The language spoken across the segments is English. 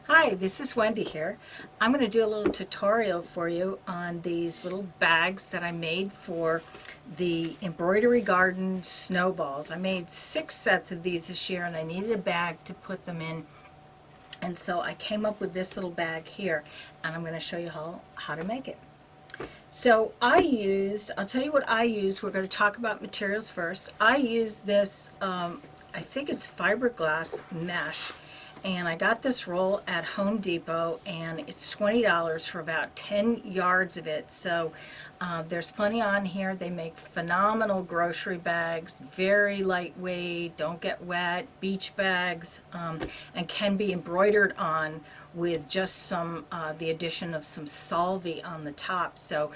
Hi, this is Wendy here. I'm going to do a little tutorial for you on these little bags that I made for the Embroidery Garden snowballs. I made 6 sets of these this year and I needed a bag to put them in. And so I came up with this little bag here and I'm going to show you how to make it. So I'll tell you what I used. We're going to talk about materials first. I used this, I think it's fiberglass mesh. And I got this roll at Home Depot, and it's $20 for about 10 yards of it. So there's plenty on here. They make phenomenal grocery bags, very lightweight, don't get wet, beach bags, and can be embroidered on with just the addition of some solvy on the top. So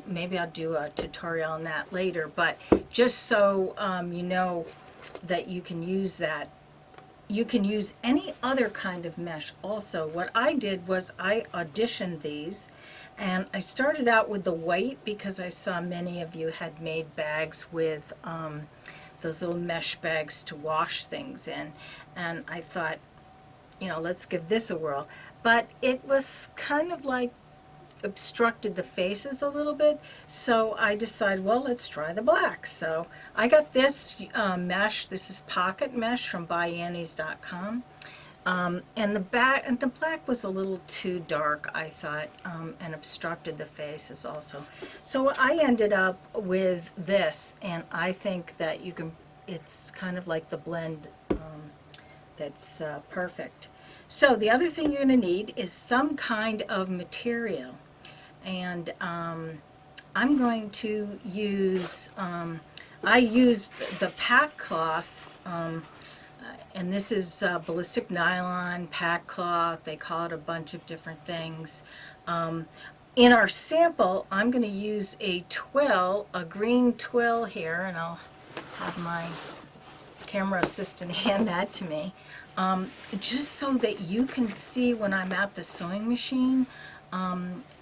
maybe I'll do a tutorial on that later. But just so you know that you can use that. You can use any other kind of mesh also. What I did was I auditioned these, and I started out with the white because I saw many of you had made bags with those little mesh bags to wash things in, and I thought, let's give this a whirl. But it was kind of like obstructed the faces a little bit, so I decided, well, let's try the black. So I got this mesh. This is pocket mesh from buyannies.com, and the black was a little too dark, I thought, and obstructed the faces also. So I ended up with this, and I think that it's kind of like the blend that's perfect. So the other thing you're going to need is some kind of material. And I'm going to use, I used the pack cloth, and this is ballistic nylon, pack cloth. They call it a bunch of different things. In our sample, I'm going to use a twill, a green twill here, and I'll have my camera assistant hand that to me, just so that you can see when I'm at the sewing machine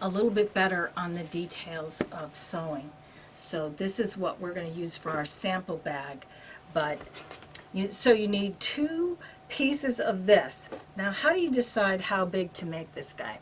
a little bit better on the details of sewing. So this is what we're going to use for our sample bag. So you need 2 pieces of this. Now, how do you decide how big to make this guy?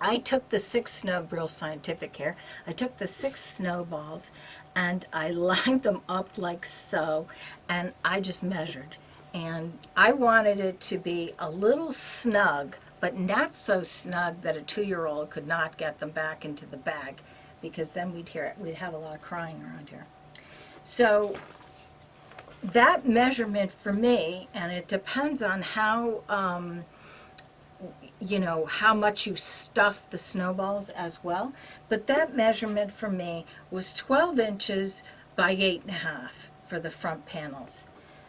I took the 6 real scientific here. I took the 6 snowballs and I lined them up like so, and I just measured. And I wanted it to be a little snug, but not so snug that a 2-year-old could not get them back into the bag, because then we'd have a lot of crying around here. So that measurement for me, and it depends on how how much you stuff the snowballs as well, but that measurement for me was 12 inches by 8.5 for the front panels.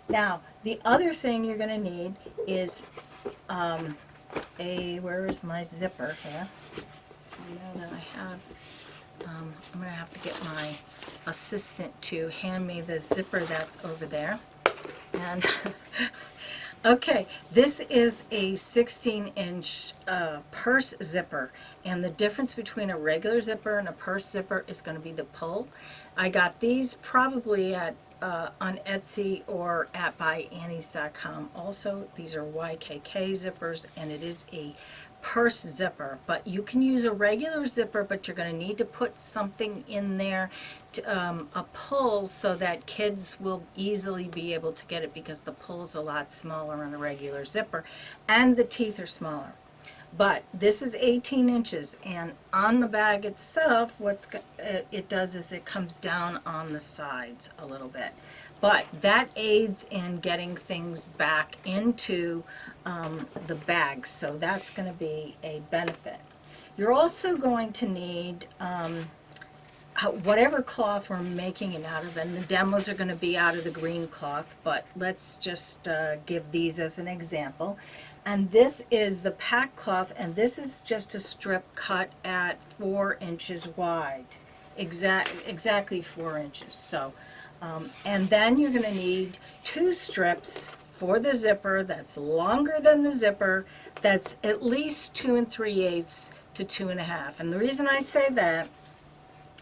Now, the other thing you're going to need is where is my zipper here? I know that I have, I'm going to have to get my assistant to hand me the zipper that's over there. And okay, this is a 16-inch purse zipper, and the difference between a regular zipper and a purse zipper is going to be the pull. I got these probably at on Etsy or at buyannies.com. Also, these are YKK zippers, and it is a purse zipper, but you can use a regular zipper, but you're going to need to put something in there, a pull, so that kids will easily be able to get it, because the pull is a lot smaller on a regular zipper and the teeth are smaller. But this is 18 inches, and on the bag itself, it does is it comes down on the sides a little bit. But that aids in getting things back into the bag, so that's going to be a benefit. You're also going to need whatever cloth we're making it out of, and the demos are going to be out of the green cloth, but let's just give these as an example. And this is the pack cloth, and this is just a strip cut at 4 inches wide, exactly 4 inches. So, and then you're going to need 2 strips for the zipper that's longer than the zipper, that's at least 2 3/8 to 2.5. And the reason I say that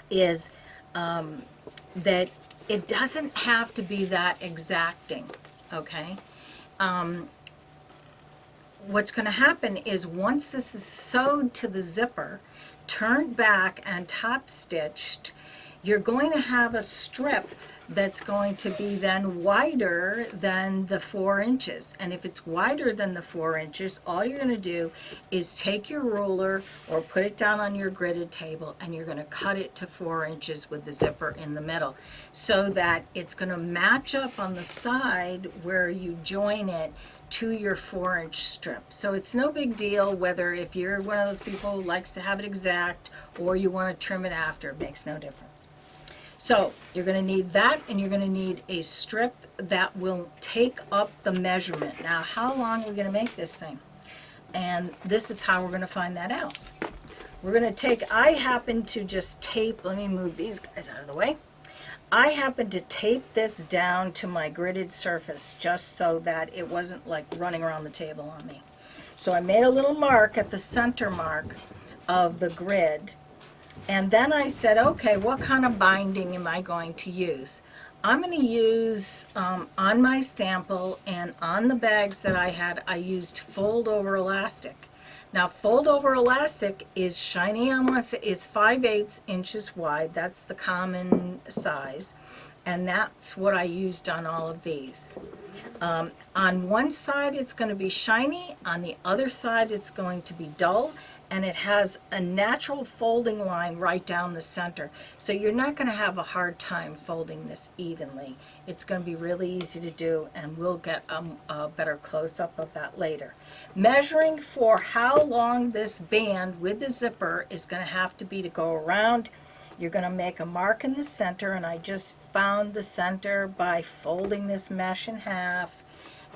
is that it doesn't have to be that exacting, okay? what's going to happen is once this is sewed to the zipper, turned back and top stitched, you're going to have a strip that's going to be then wider than the 4 inches. And if it's wider than the 4 inches, all you're going to do is take your ruler or put it down on your gridded table, and you're going to cut it to 4 inches with the zipper in the middle, so that it's going to match up on the side where you join it to your 4-inch strip. So it's no big deal whether, if you're one of those people who likes to have it exact or you want to trim it after, it makes no difference. So you're going to need that, and you're going to need a strip that will take up the measurement. Now, how long are we going to make this thing? And this is how we're going to find that out. We're going to take, I happen to just tape, let me move these guys out of the way. I happen to tape this down to my gridded surface just so that it wasn't like running around the table on me. So I made a little mark at the center mark of the grid. And then I said, okay, what kind of binding am I going to use? I'm going to use, on my sample and on the bags that I had, I used fold over elastic. Now, fold over elastic is shiny on one side, is 5/8 inches wide. That's the common size. And that's what I used on all of these. On one side, it's going to be shiny. On the other side, it's going to be dull. And it has a natural folding line right down the center. So you're not going to have a hard time folding this evenly. It's going to be really easy to do, and we'll get a better close-up of that later. Measuring for how long this band with the zipper is going to have to be to go around, you're going to make a mark in the center, and I just found the center by folding this mesh in half.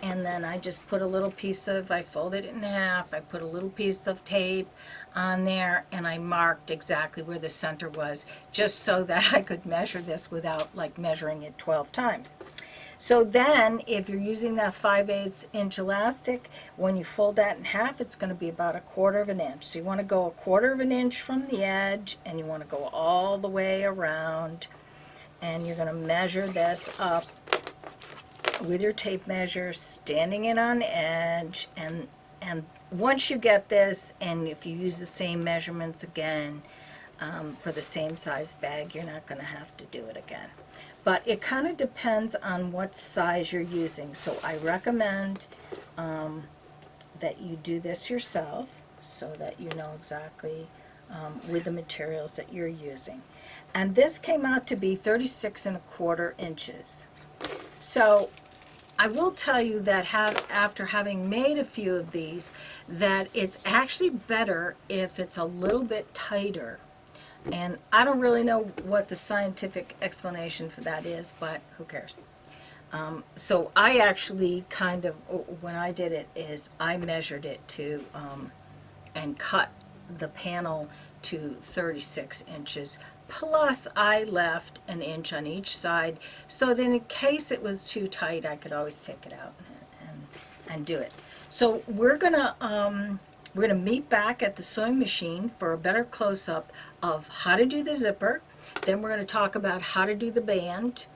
And then I just put a little piece of, I folded it in half, I put a little piece of tape on there, and I marked exactly where the center was, just so that I could measure this without like measuring it 12 times. So then, if you're using that 5/8 inch elastic, when you fold that in half, it's going to be about 1/4 of an inch. So you want to go 1/4 of an inch from the edge, and you want to go all the way around, and you're going to measure this up with your tape measure, standing it on edge, and once you get this, and if you use the same measurements again for the same size bag, you're not going to have to do it again. But it kind of depends on what size you're using. So I recommend that you do this yourself so that you know exactly with the materials that you're using. And this came out to be 36 1/4 inches. So I will tell you that after having made a few of these, that it's actually better if it's a little bit tighter. And I don't really know what the scientific explanation for that is, but who cares? So I actually kind of, when I did it, is I measured it to, and cut the panel to 36 inches. Plus, I left an inch on each side, so that in case it was too tight, I could always take it out and do it. So we're gonna meet back at the sewing machine for a better close-up of how to do the zipper. Then we're gonna talk about how to do the band.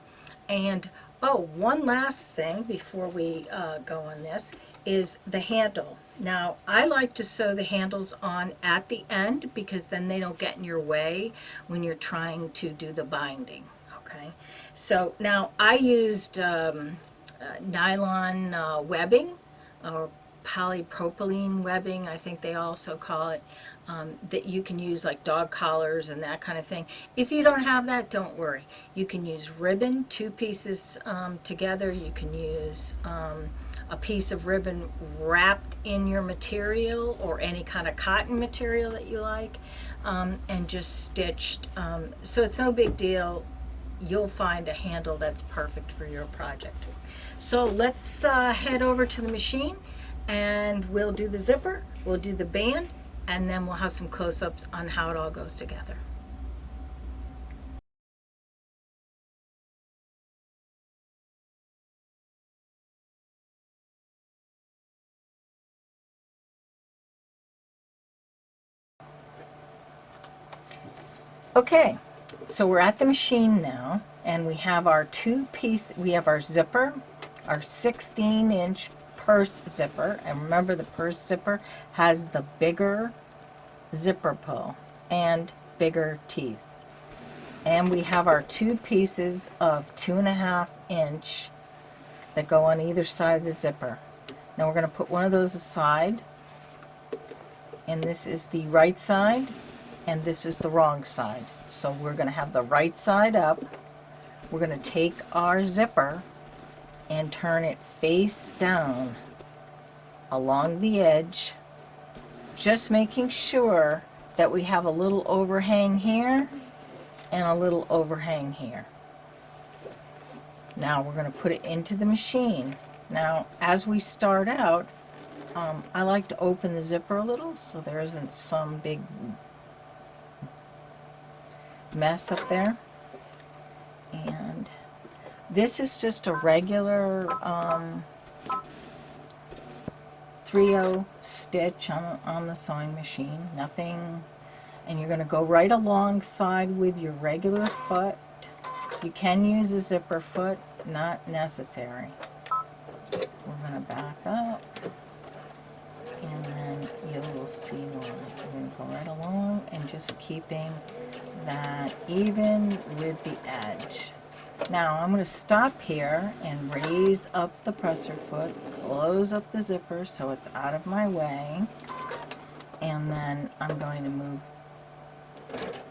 And oh, one last thing before we go on this is the handle. Now, I like to sew the handles on at the end because then they don't get in your way when you're trying to do the binding, okay? So now I used nylon webbing, or polypropylene webbing, I think they also call it, that you can use like dog collars and that kind of thing. If you don't have that, don't worry. You can use ribbon, 2 pieces together. You can use a piece of ribbon wrapped in your material or any kind of cotton material that you like, and just stitched. So it's no big deal. You'll find a handle that's perfect for your project. So let's head over to the machine, and we'll do the zipper, we'll do the band, and then we'll have some close-ups on how it all goes together. Okay, so we're at the machine now, and we have our we have our zipper, our 16-inch purse zipper, and remember the purse zipper has the bigger zipper pull and bigger teeth. And we have our 2 pieces of 2.5 inch that go on either side of the zipper. Now we're going to put one of those aside, and this is the right side and this is the wrong side. So we're going to have the right side up. We're going to take our zipper and turn it face down along the edge, just making sure that we have a little overhang here and a little overhang here. Now we're going to put it into the machine. Now as we start out, I like to open the zipper a little so there isn't some big mess up there. And this is just a regular 3/0 stitch on the sewing machine, nothing. And you're going to go right alongside with your regular foot. You can use a zipper foot, not necessary. We're going to back up, and then you will see why. We're going to go right along and just keeping that even with the edge. Now I'm going to stop here and raise up the presser foot, close up the zipper so it's out of my way, and then I'm going to move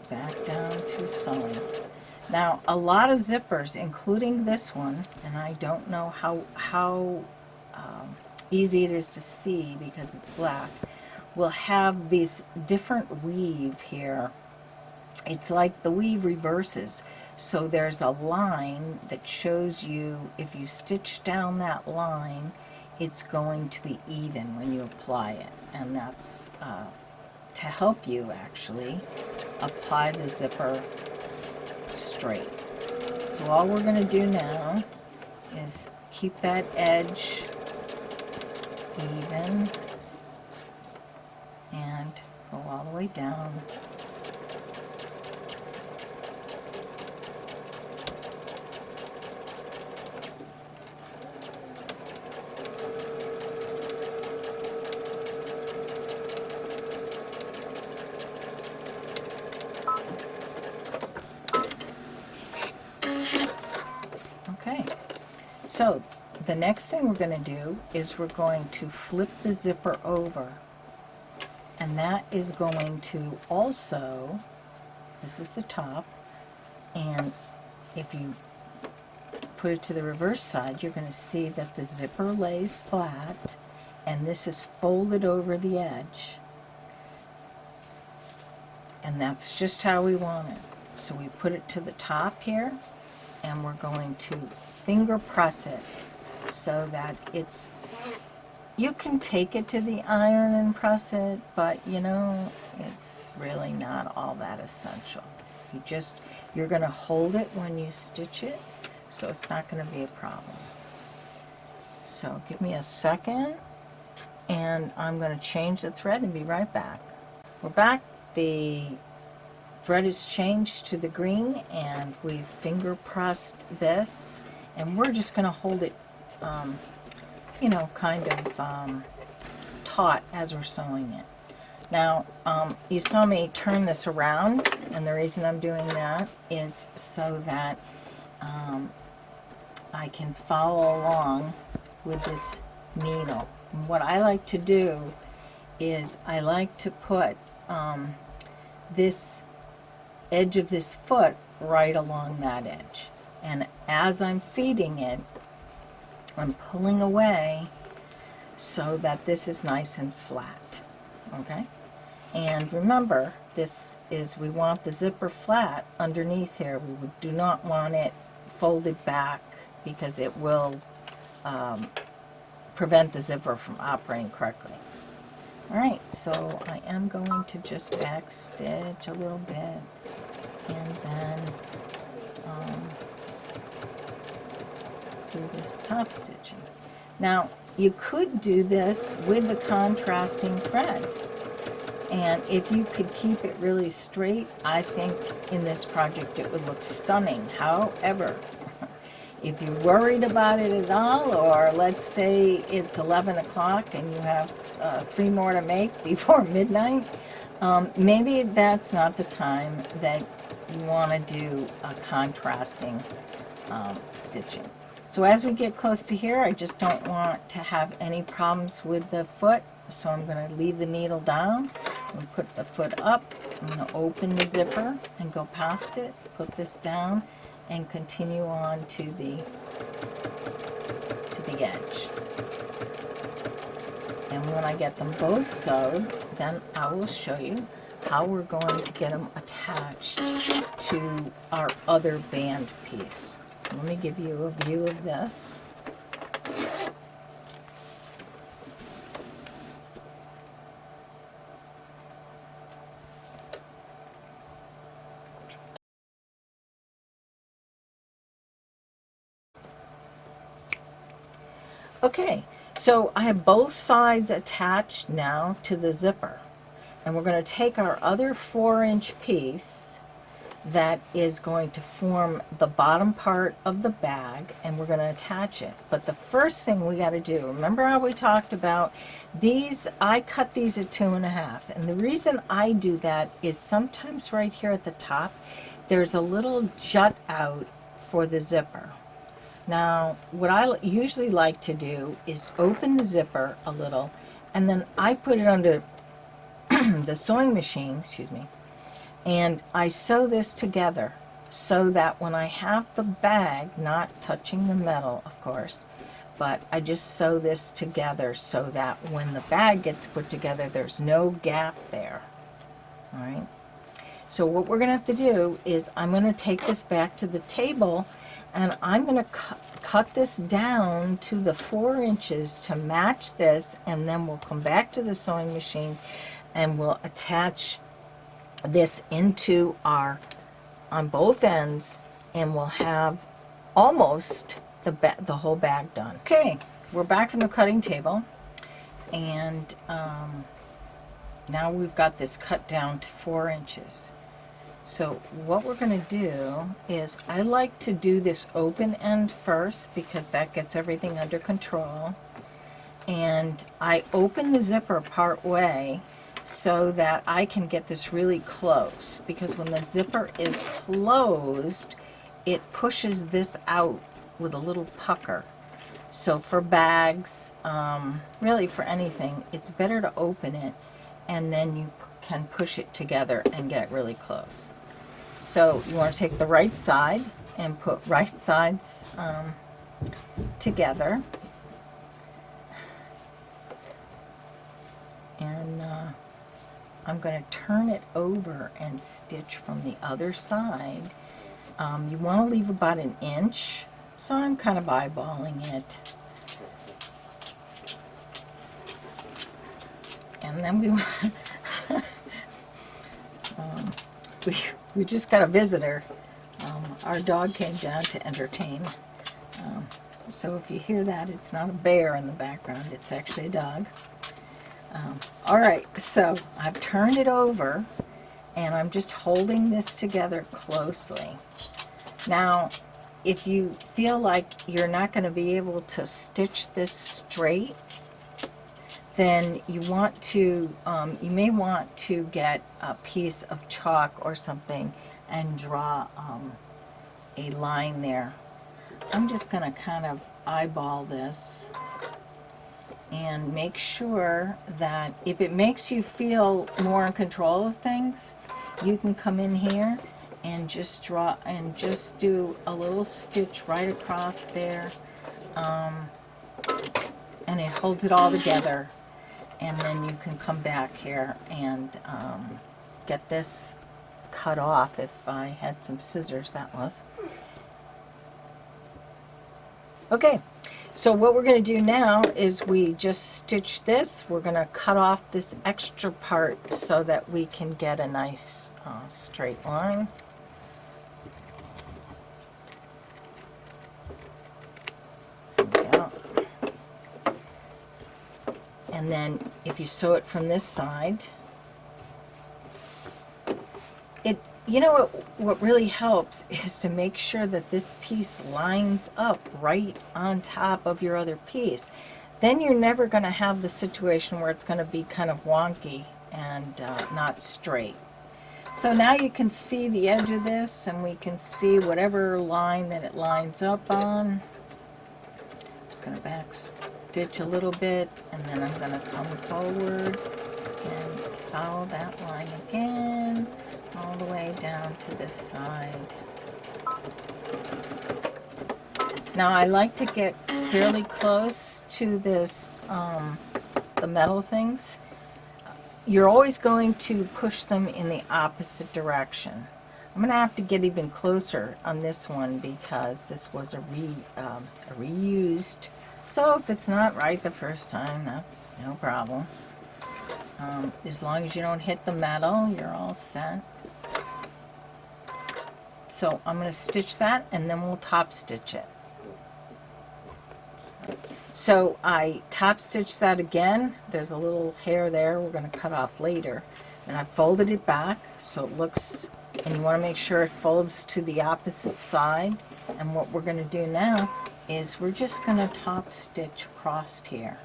back down to sewing. Now a lot of zippers, including this one, and I don't know how easy it is to see because it's black, will have these different weave here. It's like the weave reverses. So there's a line that shows you if you stitch down that line, it's going to be even when you apply it. And that's to help you actually apply the zipper straight. So all we're going to do now is keep that edge even and go all the way down. Okay, so the next thing we're going to do is we're going to flip the zipper over, and that is going to also, this is the top, and if you put it to the reverse side, you're going to see that the zipper lays flat and this is folded over the edge, and that's just how we want it. So we put it to the top here, and we're going to finger press it so that it's, you can take it to the iron and press it, but you know, it's really not all that essential. You're going to hold it when you stitch it, so it's not going to be a problem. So give me a second, and I'm going to change the thread and be right back. We're back. The thread is changed to the green, and we've finger pressed this, and we're just going to hold it you know, kind of taut as we're sewing it. Now you saw me turn this around, and the reason I'm doing that is so that I can follow along with this needle. And what I like to do is I like to put this edge of this foot right along that edge, and as I'm feeding it, I'm pulling away so that this is nice and flat. Okay, and remember, this is, we want the zipper flat underneath here. We do not want it folded back because it will prevent the zipper from operating correctly. Alright, so I am going to just back stitch a little bit, and then do this top stitching. Now you could do this with the contrasting thread, and if you could keep it really straight, I think in this project it would look stunning. However, If you're worried about it at all, or let's say it's 11 o'clock and you have 3 more to make before midnight, maybe that's not the time that you want to do a contrasting stitching. So as we get close to here, I just don't want to have any problems with the foot, so I'm going to leave the needle down and put the foot up. I'm going to open the zipper and go past it, put this down, and continue on to the edge. And when I get them both sewed, then I will show you how we're going to get them attached to our other band piece. So let me give you a view of this. Okay, so I have both sides attached now to the zipper. And we're going to take our other 4-inch piece that is going to form the bottom part of the bag, and we're going to attach it. But the first thing we got to do, remember how we talked about these, I cut these at 2.5, and the reason I do that is sometimes right here at the top there's a little jut out for the zipper. Now what I usually like to do is open the zipper a little, and then I put it under the sewing machine, excuse me, and I sew this together so that when I have the bag, not touching the metal of course, but I just sew this together so that when the bag gets put together there's no gap there. Alright, so what we're going to have to do is I'm going to take this back to the table, and I'm going to cut this down to the 4 inches to match this, and then we'll come back to the sewing machine and we'll attach this into our, on both ends, and we'll have almost the whole bag done. Okay, we're back from the cutting table, and now we've got this cut down to 4 inches. So what we're going to do is, I like to do this open end first because that gets everything under control, and I open the zipper part way so that I can get this really close, because when the zipper is closed it pushes this out with a little pucker. So for bags, really for anything, it's better to open it and then you can push it together and get it really close. So you want to take the right side and put right sides together, and I'm going to turn it over and stitch from the other side. You want to leave about 1 inch, so I'm kind of eyeballing it. And then we just got a visitor. Our dog came down to entertain. So if you hear that, it's not a bear in the background, it's actually a dog. Alright, so I've turned it over and I'm just holding this together closely. Now, if you feel like you're not going to be able to stitch this straight, then you want to, you may want to get a piece of chalk or something and draw a line there. I'm just going to kind of eyeball this and make sure that if it makes you feel more in control of things, you can come in here and just draw and just do a little stitch right across there, and it holds it all together. And then you can come back here and get this cut off. If I had some scissors, that was. Okay, so what we're going to do now is we just stitch this. We're going to cut off this extra part so that we can get a nice straight line. There we go. And then if you sew it from this side, you know what really helps is to make sure that this piece lines up right on top of your other piece. Then you're never going to have the situation where it's going to be kind of wonky and not straight. So now you can see the edge of this, and we can see whatever line that it lines up on. I'm just going to back stitch a little bit, and then I'm going to come forward and follow that line again all the way down to this side. Now I like to get fairly close to this, the metal things. You're always going to push them in the opposite direction. I'm going to have to get even closer on this one because this was a reused. So if it's not right the first time, that's no problem. As long as you don't hit the metal, you're all set. So I'm going to stitch that, and then we'll top stitch it. So I top stitched that again. There's a little hair there we're going to cut off later. And I folded it back so it looks, and you want to make sure it folds to the opposite side. And what we're going to do now is we're just going to top stitch across here.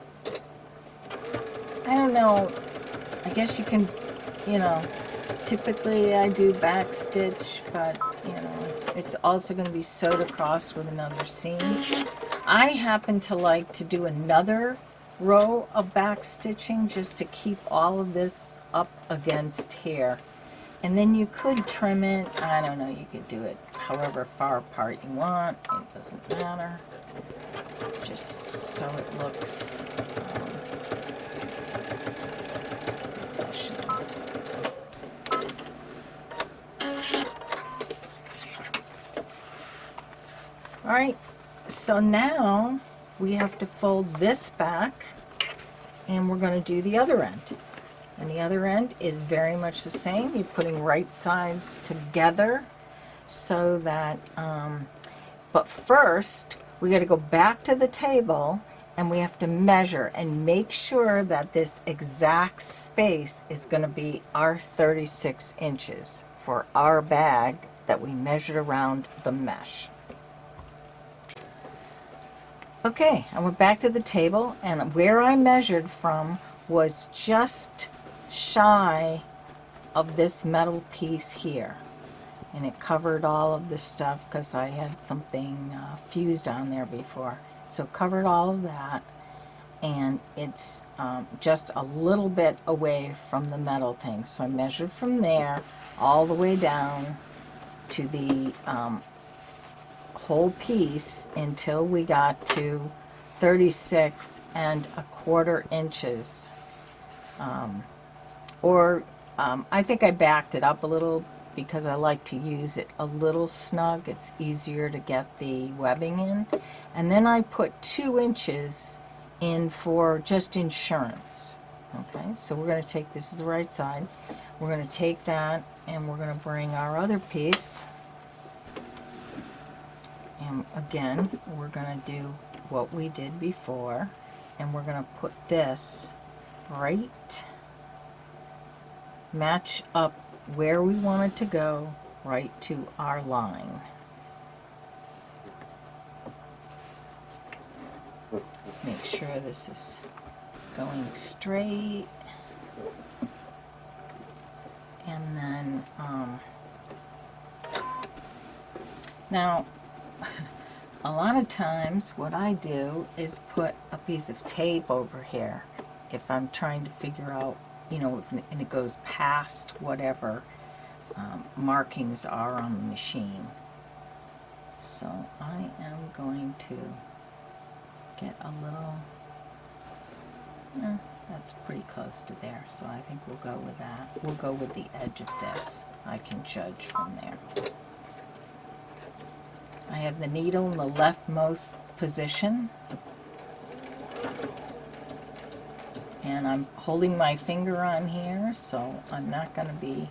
I don't know, I guess you can, you know, typically I do back stitch, but you know, it's also going to be sewed across with another seam. I happen to like to do another row of back stitching just to keep all of this up against here. And then you could trim it, I don't know, you could do it however far apart you want, it doesn't matter. Just so it looks professional. Alright, so now we have to fold this back, and we're going to do the other end. And the other end is very much the same. You're putting right sides together so that, but first we got to go back to the table and we have to measure and make sure that this exact space is going to be our 36 inches for our bag that we measured around the mesh. Okay, I went back to the table, and where I measured from was just shy of this metal piece here. And it covered all of this stuff because I had something fused on there before. So it covered all of that, and it's just a little bit away from the metal thing. So I measured from there all the way down to the whole piece until we got to 36 1/4 inches. I think I backed it up a little because I like to use it a little snug. It's easier to get the webbing in. And then I put 2 inches in for just insurance. Okay, so we're going to take, this is the right side, we're going to take that and we're going to bring our other piece. And again, we're going to do what we did before, and we're going to put this right, match up where we want it to go, right to our line. Make sure this is going straight. And then, now, a lot of times what I do is put a piece of tape over here if I'm trying to figure out, you know, and it goes past whatever markings are on the machine. So I am going to get a little, that's pretty close to there, so I think we'll go with that. We'll go with the edge of this. I can judge from there. I have the needle in the leftmost position, and I'm holding my finger on here, so I'm not going to be,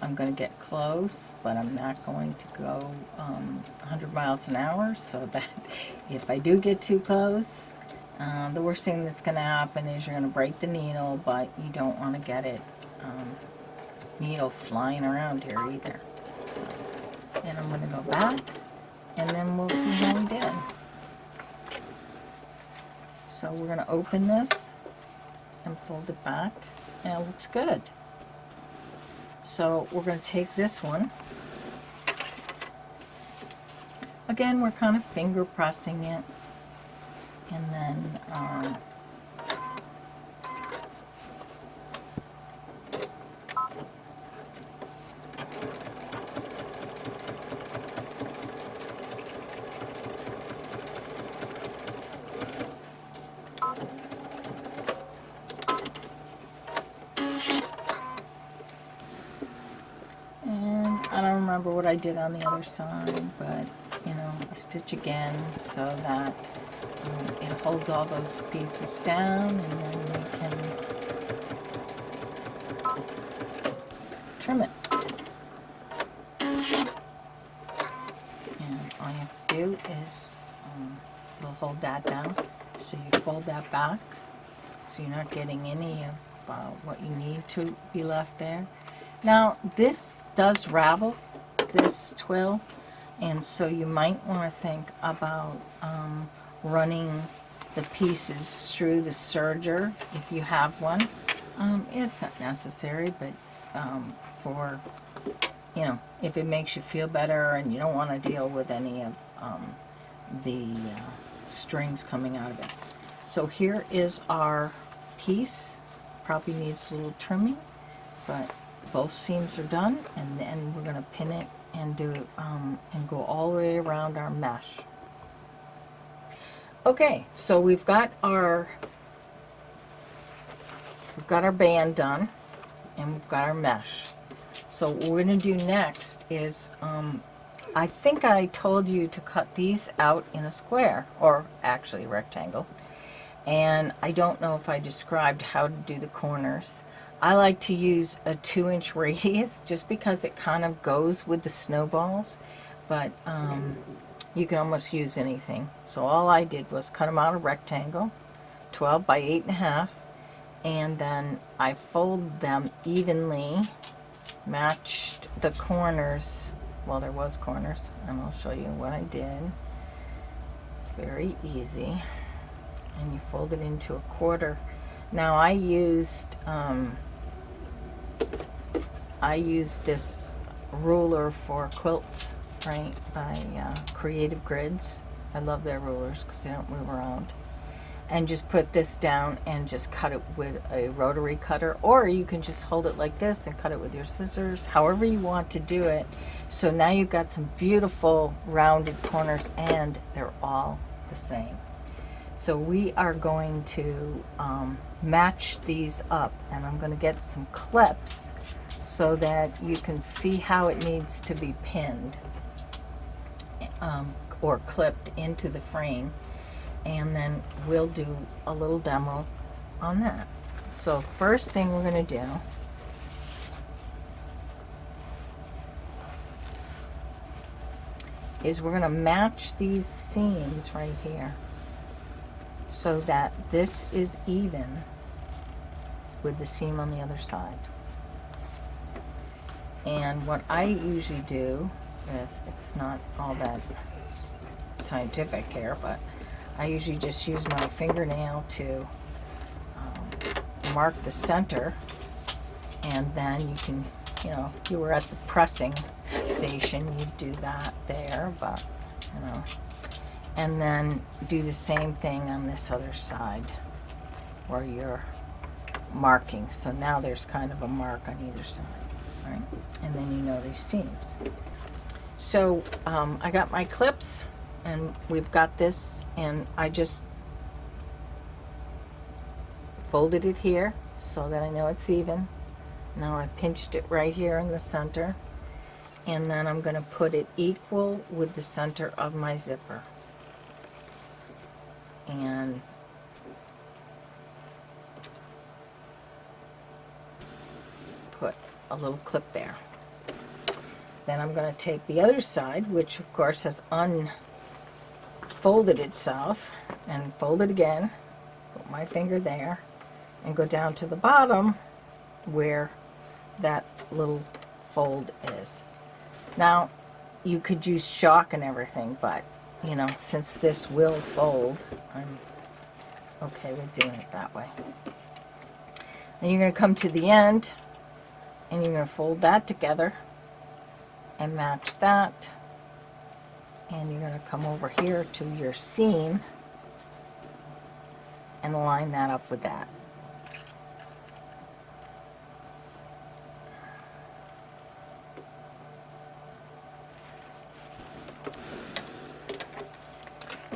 I'm going to get close, but I'm not going to go 100 miles an hour, so that if I do get too close, the worst thing that's going to happen is you're going to break the needle, but you don't want to get it needle flying around here either. So, and I'm going to go back, and then we'll see how we did. So we're going to open this and fold it back, and it looks good. So we're going to take this one. Again, we're kind of finger pressing it, and then I don't remember what I did on the other side, but you know, I stitch again so that it holds all those pieces down, and then we can trim it. And all you have to do is we'll hold that down, so you fold that back so you're not getting any of what you need to be left there. Now this does ravel, this twill, and so you might want to think about running the pieces through the serger if you have one. It's not necessary, but for, you know, if it makes you feel better and you don't want to deal with any of the strings coming out of it. So here is our piece. Probably needs a little trimming, but both seams are done, and then we're going to pin it and do and go all the way around our mesh. Okay, so we've got our band done, and we've got our mesh. So what we're going to do next is I think I told you to cut these out in a square, or actually a rectangle, and I don't know if I described how to do the corners. I like to use a 2-inch radius just because it kind of goes with the snowballs, but you can almost use anything. So all I did was cut them out a rectangle, 12 by 8.5, and then I fold them evenly, matched the corners. Well, there was corners, and I'll show you what I did. It's very easy, and you fold it into a quarter. Now I used this ruler for quilts, right, by Creative Grids. I love their rulers because they don't move around. And just put this down and just cut it with a rotary cutter, or you can just hold it like this and cut it with your scissors, however you want to do it. So now you've got some beautiful rounded corners, and they're all the same. So we are going to match these up, and I'm going to get some clips so that you can see how it needs to be pinned or clipped into the frame, and then we'll do a little demo on that. So first thing we're going to do is we're going to match these seams right here so that this is even with the seam on the other side. And what I usually do is, it's not all that scientific here, but I usually just use my fingernail to mark the center, and then you can, you know, if you were at the pressing station, you'd do that there, but, you know, and then do the same thing on this other side where you're marking. So now there's kind of a mark on either side, right? And then you know these seams. So I got my clips, and we've got this, and I just folded it here so that I know it's even. Now I pinched it right here in the center, and then I'm going to put it equal with the center of my zipper. And put a little clip there. Then I'm going to take the other side, which of course has unfolded itself, and fold it again, put my finger there, and go down to the bottom where that little fold is. Now, you could use chalk and everything, but, you know, since this will fold, I'm okay with doing it that way. And you're going to come to the end, and you're going to fold that together and match that. And you're going to come over here to your seam and line that up with that.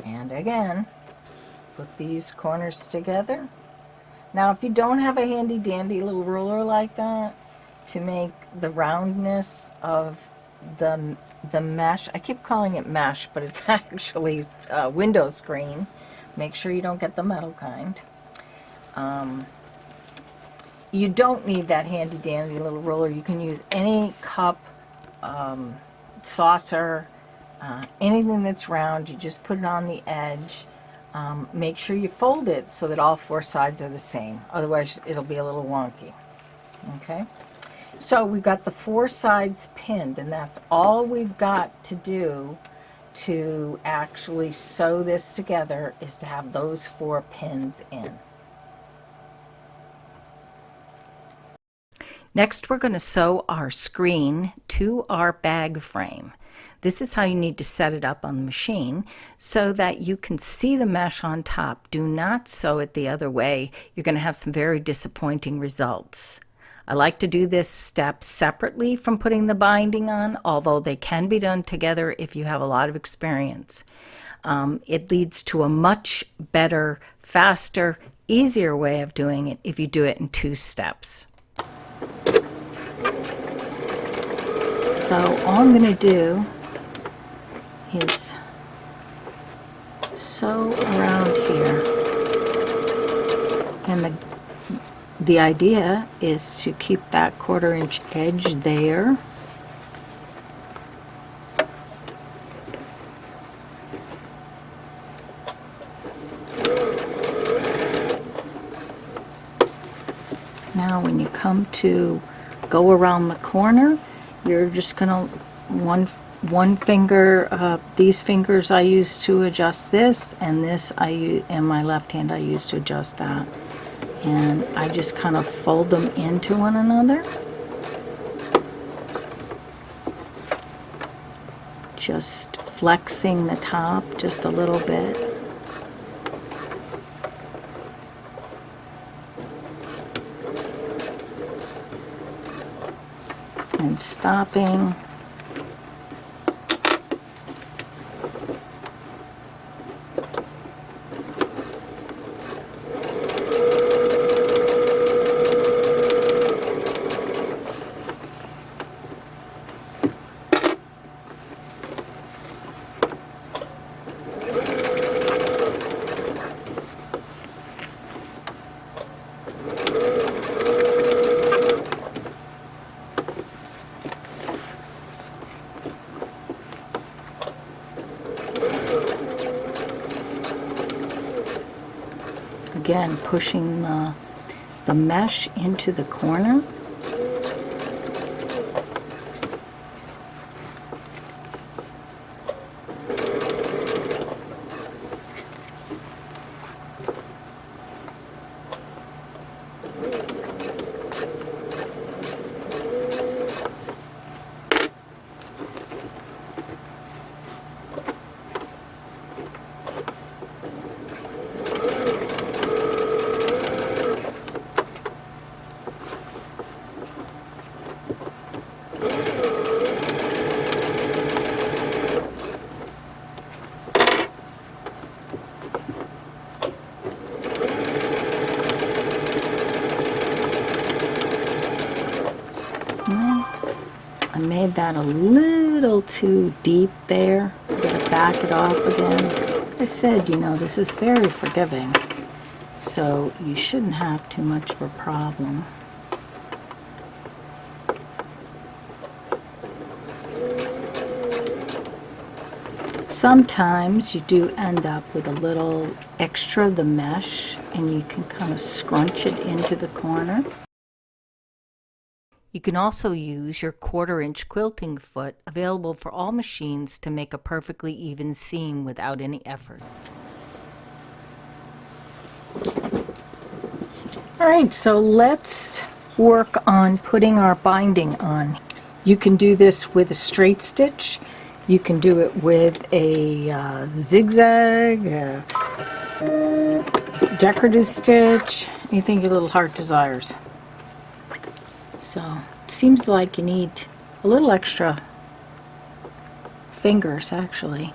And again, put these corners together. Now, if you don't have a handy dandy little ruler like that to make the roundness of the mesh, I keep calling it mesh, but it's actually window screen. Make sure you don't get the metal kind. You don't need that handy dandy little ruler. You can use any cup, saucer, anything that's round. You just put it on the edge. Make sure you fold it so that all four sides are the same. Otherwise, it'll be a little wonky. Okay? So we've got the four sides pinned, and that's all we've got to do to actually sew this together, is to have those four pins in. Next, we're going to sew our screen to our bag frame. This is how you need to set it up on the machine so that you can see the mesh on top. Do not sew it the other way. You're going to have some very disappointing results. I like to do this step separately from putting the binding on, although they can be done together if you have a lot of experience. It leads to a much better, faster, easier way of doing it if you do it in 2 steps. So all I'm going to do is sew around here, and the idea is to keep that 1/4 inch edge there. Now when you come to go around the corner, you're just gonna one finger, these fingers I use to adjust this, and this and my left hand I use to adjust that. And I just kind of fold them into one another. Just flexing the top just a little bit. And stopping. Again, pushing the mesh into the corner. I made that a little too deep there. I'm going to back it off again. Like I said, you know, this is very forgiving, so you shouldn't have too much of a problem. Sometimes you do end up with a little extra of the mesh, and you can kind of scrunch it into the corner. You can also use your 1/4-inch quilting foot, available for all machines, to make a perfectly even seam without any effort. All right, so let's work on putting our binding on. You can do this with a straight stitch. You can do it with a zigzag, decorative stitch, anything your little heart desires. So it seems like you need a little extra fingers actually.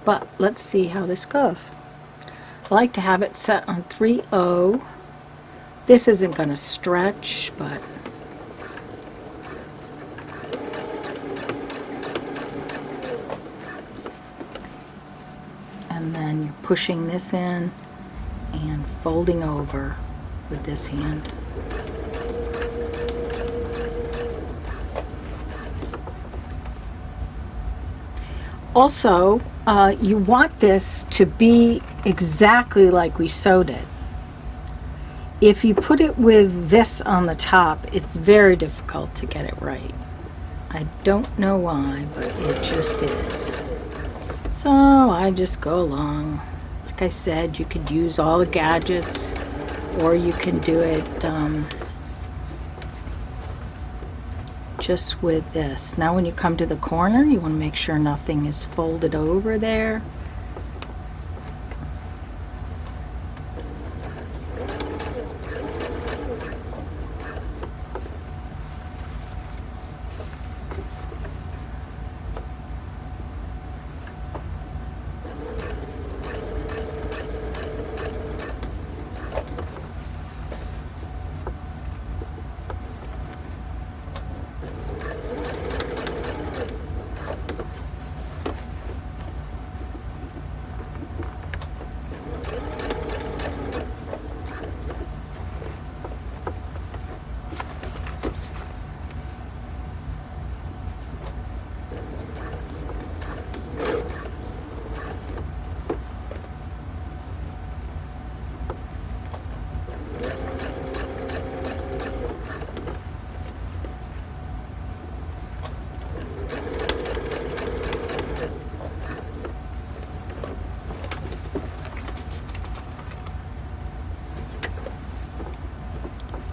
But let's see how this goes. I like to have it set on 3/0. This isn't going to stretch, but and then you're pushing this in and folding over with this hand. Also, you want this to be exactly like we sewed it. If you put it with this on the top, it's very difficult to get it right. I don't know why, but it just is. So I just go along. Like I said, you could use all the gadgets, or you can do it just with this. Now when you come to the corner, you want to make sure nothing is folded over there.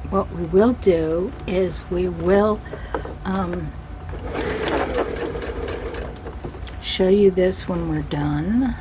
What we will do is we will show you this when we're done.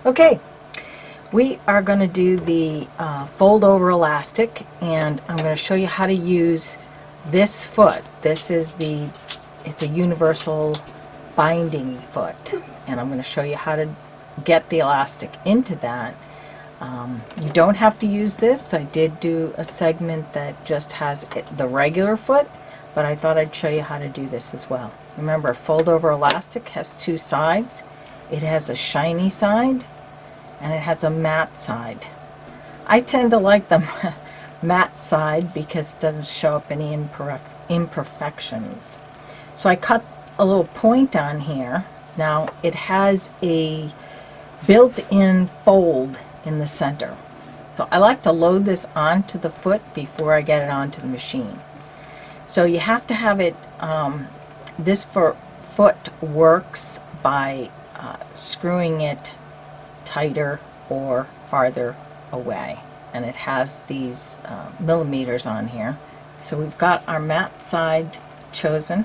Okay, we are going to do the fold over elastic, and I'm going to show you how to use this foot. This is it's a universal binding foot, and I'm going to show you how to get the elastic into that. You don't have to use this. I did do a segment that just has the regular foot, but I thought I'd show you how to do this as well. Remember, fold over elastic has two sides. It has a shiny side and it has a matte side. I tend to like the matte side because it doesn't show up any imperfections. So I cut a little point on here. Now it has a built-in fold in the center. So I like to load this onto the foot before I get it onto the machine. So you have to have it, this foot works by screwing it tighter or farther away, and it has these millimeters on here. So we've got our matte side chosen,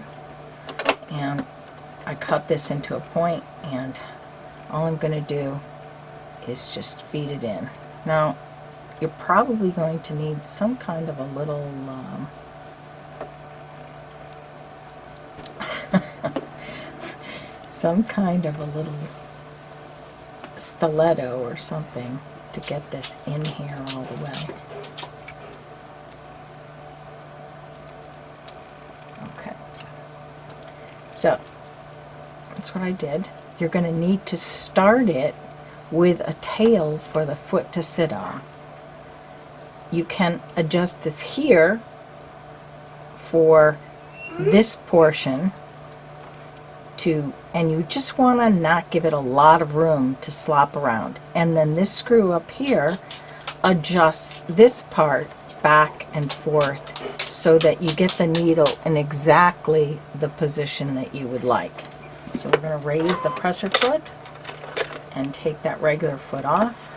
and I cut this into a point, and all I'm going to do is just feed it in. Now you're probably going to need some kind of a little stiletto or something to get this in here all the way. Okay. So, that's what I did. You're going to need to start it with a tail for the foot to sit on. You can adjust this here for this portion and you just want to not give it a lot of room to slop around. And then this screw up here adjusts this part back and forth so that you get the needle in exactly the position that you would like. So we're going to raise the presser foot and take that regular foot off.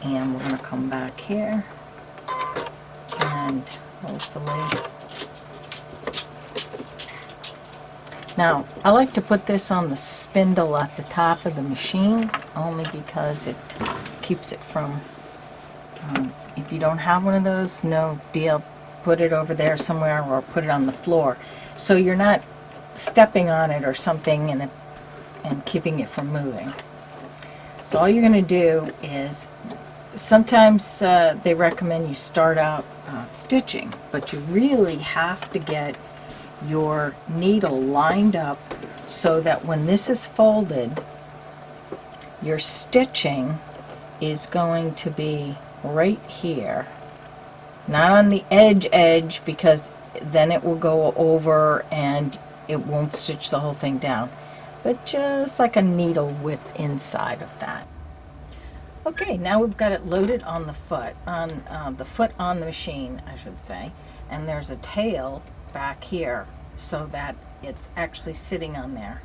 And we're going to come back here and hopefully. Now, I like to put this on the spindle at the top of the machine only because it keeps it from, if you don't have one of those, no deal, put it over there somewhere or put it on the floor. So you're not stepping on it or something and keeping it from moving. So all you're going to do is, sometimes they recommend you start out stitching, but you really have to get your needle lined up so that when this is folded, your stitching is going to be right here, not on the edge, because then it will go over and it won't stitch the whole thing down, but just like a needle width inside of that. Okay, now we've got it loaded on the foot, on the foot on the machine, I should say, and there's a tail back here so that it's actually sitting on there.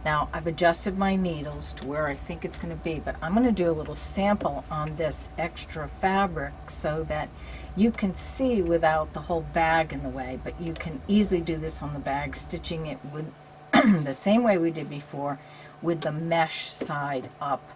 Now I've adjusted my needles to where I think it's going to be, but I'm going to do a little sample on this extra fabric so that you can see without the whole bag in the way, but you can easily do this on the bag, stitching it with the same way we did before, with the mesh side up.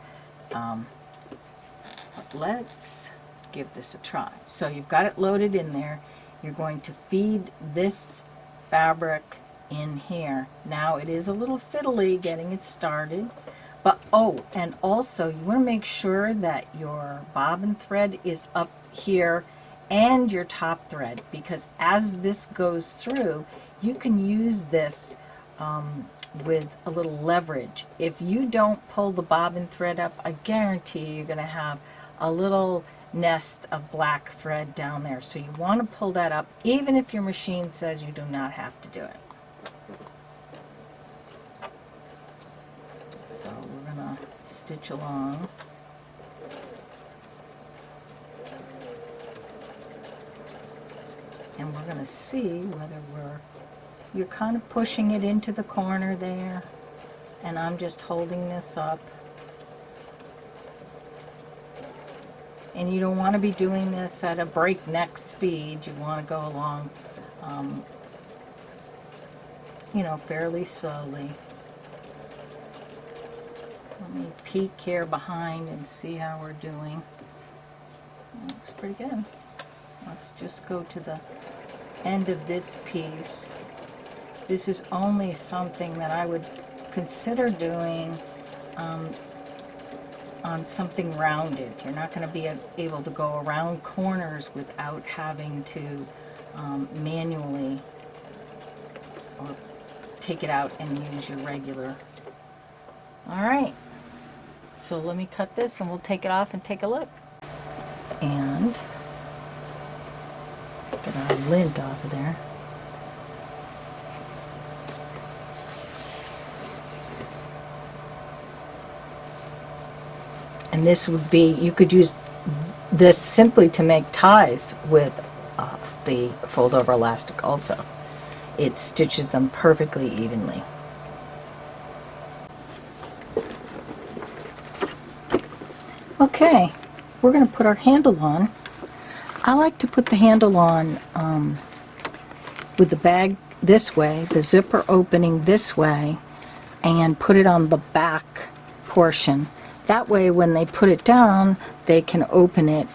Let's give this a try. So you've got it loaded in there. You're going to feed this fabric in here. Now it is a little fiddly getting it started, but and also you want to make sure that your bobbin thread is up here and your top thread, because as this goes through, you can use this with a little leverage. If you don't pull the bobbin thread up, I guarantee you're going to have a little nest of black thread down there. So you want to pull that up, even if your machine says you do not have to do it. So we're going to stitch along. And we're going to see whether you're kind of pushing it into the corner there, and I'm just holding this up. And you don't want to be doing this at a breakneck speed. You want to go along, fairly slowly. Let me peek here behind and see how we're doing. Looks pretty good. Let's just go to the end of this piece. This is only something that I would consider doing on something rounded. You're not going to be able to go around corners without having to manually or take it out and use your regular. Alright, so let me cut this and we'll take it off and take a look. And get our lint off of there. And this would be, you could use this simply to make ties with the fold over elastic also. It stitches them perfectly evenly. Okay, we're going to put our handle on. I like to put the handle on with the bag this way, the zipper opening this way, and put it on the back portion. That way when they put it down, they can open it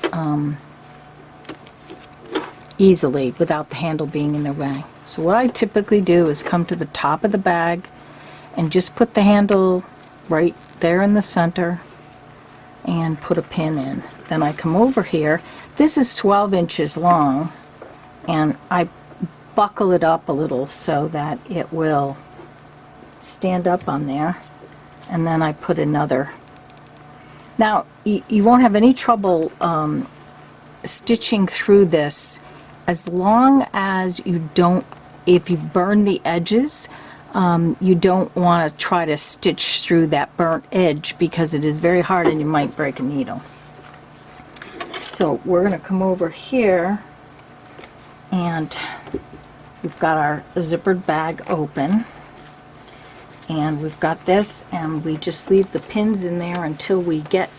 easily without the handle being in their way. So what I typically do is come to the top of the bag and just put the handle right there in the center and put a pin in. Then I come over here. This is 12 inches long, and I buckle it up a little so that it will stand up on there, and then I put another. Now you won't have any trouble stitching through this as long as you don't, if you burn the edges, you don't want to try to stitch through that burnt edge because it is very hard and you might break a needle. So we're going to come over here, and we've got our zippered bag open, and we've got this, and we just leave the pins in there until we get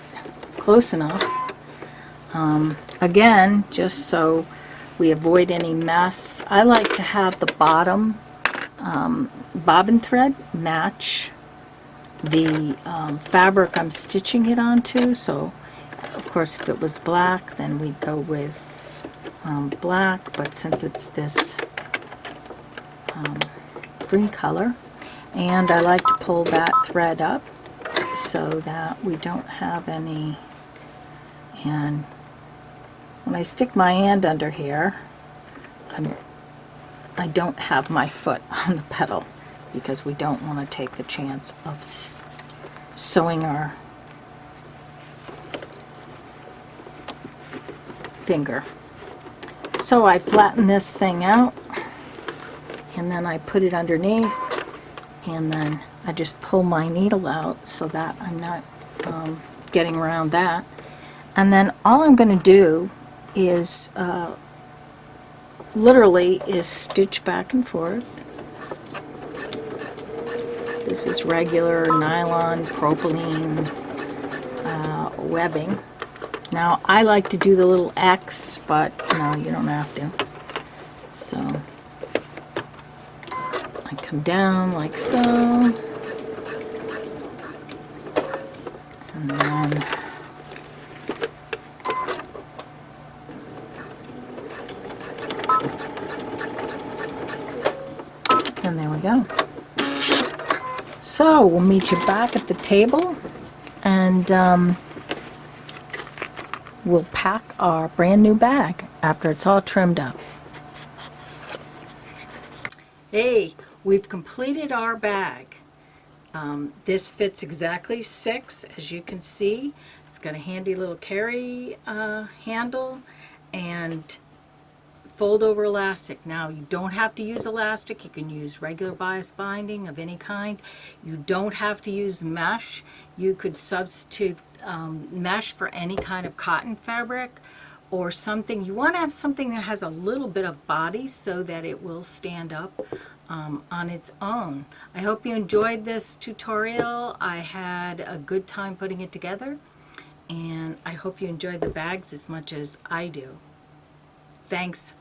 close enough. Again, just so we avoid any mess, I like to have the bottom bobbin thread match the fabric I'm stitching it onto. So of course if it was black, then we'd go with black, but since it's this green color, and I like to pull that thread up so that we don't have any. And when I stick my hand under here, I don't have my foot on the pedal because we don't want to take the chance of sewing our finger. So I flatten this thing out, and then I put it underneath, and then I just pull my needle out so that I'm not getting around that. And then all I'm going to do is literally is stitch back and forth. This is regular nylon propylene webbing. Now I like to do the little X, but no, you don't have to. So I come down like so, and then there we go. So we'll meet you back at the table, and we'll pack our brand new bag after it's all trimmed up. Hey, we've completed our bag. This fits exactly 6, as you can see. It's got a handy little carry handle and fold over elastic. Now you don't have to use elastic, you can use regular bias binding of any kind. You don't have to use mesh. You could substitute mesh for any kind of cotton fabric or something. You want to have something that has a little bit of body so that it will stand up on its own. I hope you enjoyed this tutorial. I had a good time putting it together, and I hope you enjoyed the bags as much as I do. Thanks.